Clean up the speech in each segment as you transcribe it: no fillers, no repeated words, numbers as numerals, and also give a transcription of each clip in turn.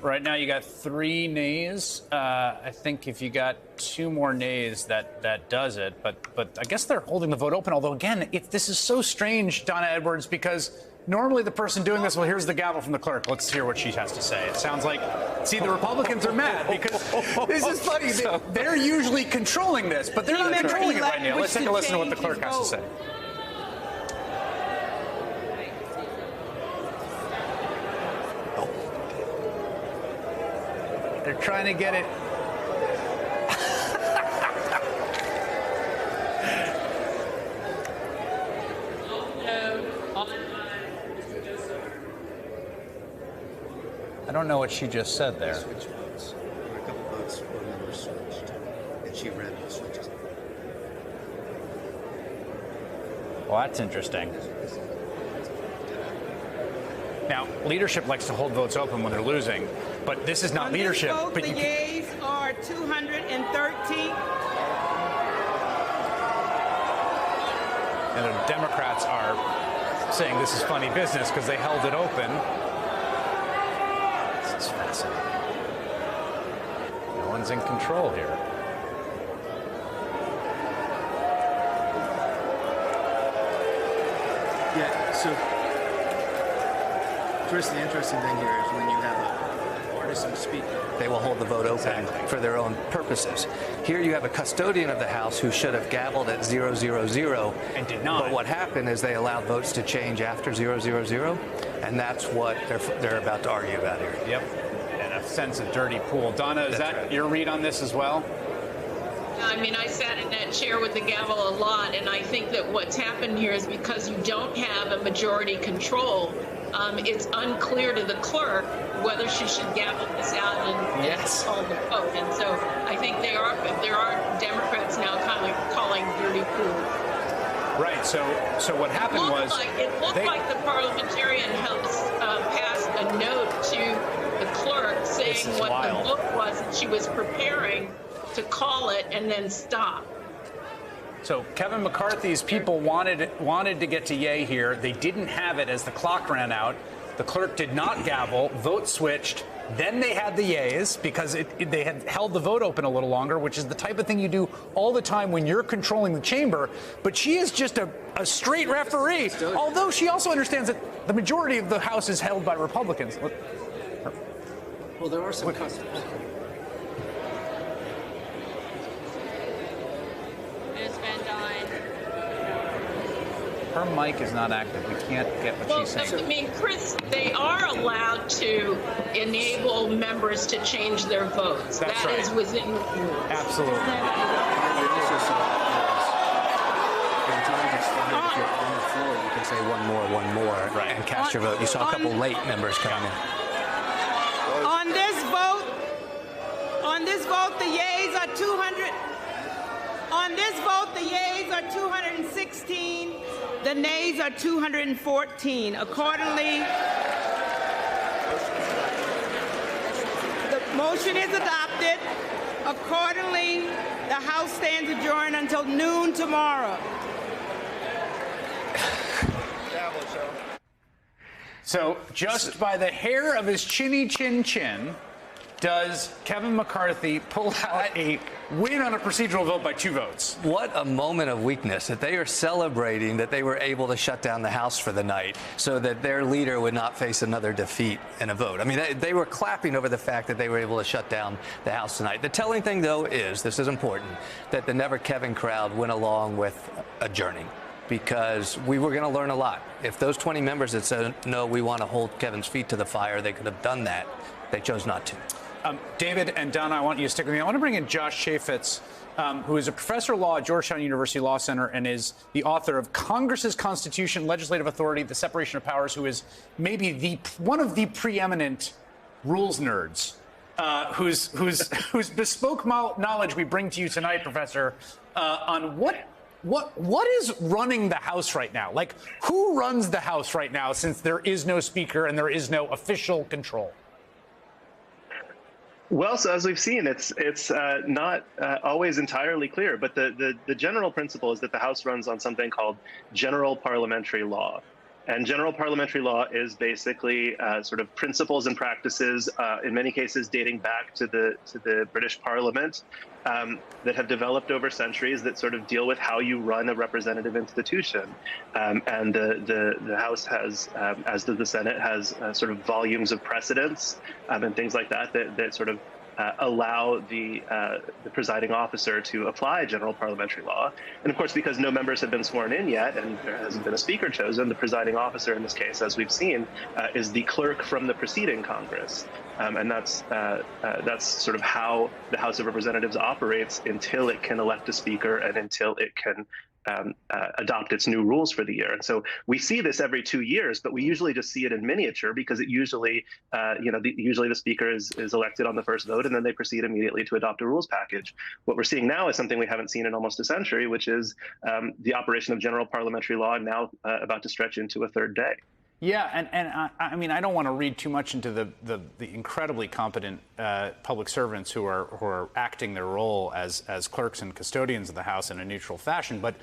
Right now, you got 3 nays. I think if you got 2 more nays, that does it. But I guess they're holding the vote open. Although, again, this is so strange, Donna Edwards, because normally the person doing this, well, here's the gavel from the clerk. Let's hear what she has to say. It sounds like, see, the Republicans are mad because this is funny. They're usually controlling this, but they're not controlling it right now. Let's take a listen to what the clerk has to say. They're trying to get it. I don't know what she just said there. Switch votes. There were a couple votes where members switched, and she read the switches. Well, that's interesting. Now, leadership likes to hold votes open when they're losing, but this is not On leadership. This vote, but the yeas are 213. And the Democrats are saying this is funny business because they held it open. This is fascinating. No one's in control here. Yeah, so Chris, the interesting thing here is when you have a partisan speaker, they will hold the vote open for their own purposes. Here you have a custodian of the House who should have gavelled at 000 and did not. But what happened is they allowed votes to change after 000, and that's what they're about to argue about here. Yep. And a sense of dirty pool. Donna, is that your read on this as well? I mean, I sat in that chair with the gavel a lot, and I think that what's happened here is because you don't have a majority control, it's unclear to the clerk whether she should gavel this out and call the vote. And so I think there are Democrats now kind of calling dirty pool. Right. So what happened was it looked like the parliamentarian House passed a note to the clerk saying what the vote was, and she was preparing to call it and then stop. So Kevin McCarthy's people wanted to get to yay here. They didn't have it as the clock ran out. The clerk did not gavel. Vote switched. Then they had the yays because they had held the vote open a little longer, which is the type of thing you do all the time when you're controlling the chamber. But she is just a straight referee, although she also understands that the majority of the House is held by Republicans. Well, there are some customs. Her mic is not active. We can't get what she's saying. I mean, Chris, they are allowed to enable members to change their votes. That's right. That is within the rules. Absolutely. When time expires, if you're on the floor, you can say one more, and cast your vote. You saw a couple late members coming in. On this vote, the yeas are 200. On this vote, the yeas are 216. The nays are 214. Accordingly, the motion is adopted. Accordingly, the House stands adjourned until noon tomorrow. So just by the hair of his chinny chin chin, does Kevin McCarthy pull out a win on a procedural vote by 2 votes? What a moment of weakness that they are celebrating that they were able to shut down the House for the night so that their leader would not face another defeat in a vote. I mean, they were clapping over the fact that they were able to shut down the House tonight. The telling thing, though, is, this is important, that the Never Kevin crowd went along with adjourning, because we were going to learn a lot. If those 20 members had said, no, we want to hold Kevin's feet to the fire, they could have done that. They chose not to. David and Donna, I want you to stick with me. I want to bring in Josh Chaffetz, who is a professor of law at Georgetown University Law Center and is the author of Congress's Constitution, Legislative Authority, the Separation of Powers, who is maybe one of the preeminent rules nerds, whose bespoke knowledge we bring to you tonight, Professor, on what is running the House right now? Like, who runs the House right now, since there is no speaker and there is no official control? Well, so as we've seen, it's not always entirely clear, but the general principle is that the House runs on something called general parliamentary law. And general parliamentary law is basically sort of principles and practices, in many cases dating back to the British Parliament, that have developed over centuries that sort of deal with how you run a representative institution. And the House has, as does the Senate, has sort of volumes of precedents and things like that sort of allow the presiding officer to apply general parliamentary law. And of course, because no members have been sworn in yet and there hasn't been a speaker chosen, the presiding officer in this case, as we've seen, is the clerk from the preceding Congress. And that's sort of how the House of Representatives operates until it can elect a speaker and until it can adopt its new rules for the year. And so we see this every 2 years, but we usually just see it in miniature because it usually, usually the speaker is elected on the first vote and then they proceed immediately to adopt a rules package. What we're seeing now is something we haven't seen in almost a century, which is the operation of general parliamentary law now about to stretch into a third day. Yeah, and I mean, I don't want to read too much into the incredibly competent public servants who are acting their role as clerks and custodians of the House in a neutral fashion, but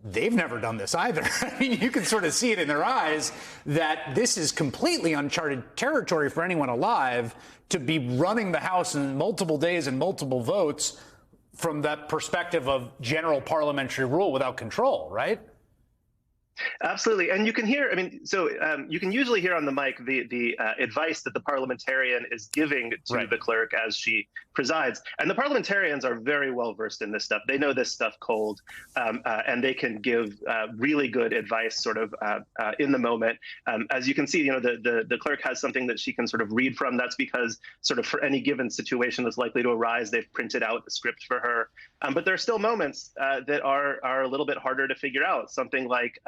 they've never done this either. I mean, you can sort of see it in their eyes that this is completely uncharted territory for anyone alive to be running the House in multiple days and multiple votes from that perspective of general parliamentary rule without control, right? Absolutely. And you can hear, I mean, so you can usually hear on the mic the advice that the parliamentarian is giving to the clerk as she presides. And the parliamentarians are very well versed in this stuff. They know this stuff cold, and they can give really good advice sort of in the moment. As you can see, the clerk has something that she can sort of read from. That's because sort of for any given situation that's likely to arise, they've printed out the script for her. But there are still moments that are a little bit harder to figure out. Something like,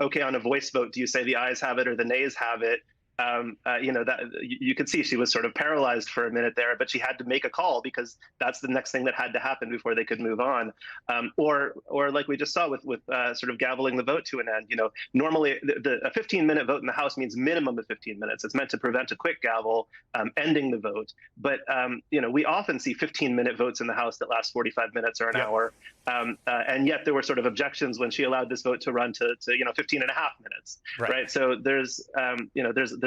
okay, on a voice vote, do you say the ayes have it or the nays have it? That you could see she was sort of paralyzed for a minute there, but she had to make a call because that's the next thing that had to happen before they could move on. Or like we just saw with sort of gaveling the vote to an end. Normally a 15-minute vote in the House means minimum of 15 minutes. It's meant to prevent a quick gavel ending the vote. But we often see 15-minute votes in the House that last 45 minutes or an hour. And yet there were sort of objections when she allowed this vote to run to 15 and a half minutes. Right. So there's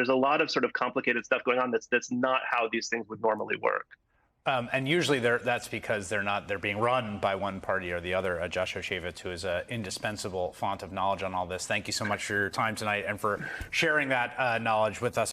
a lot of sort of complicated stuff going on that's not how these things would normally work. And usually that's because they're being run by one party or the other. Joshua Chafetz, who is an indispensable font of knowledge on all this. Thank you so much for your time tonight and for sharing that knowledge with us.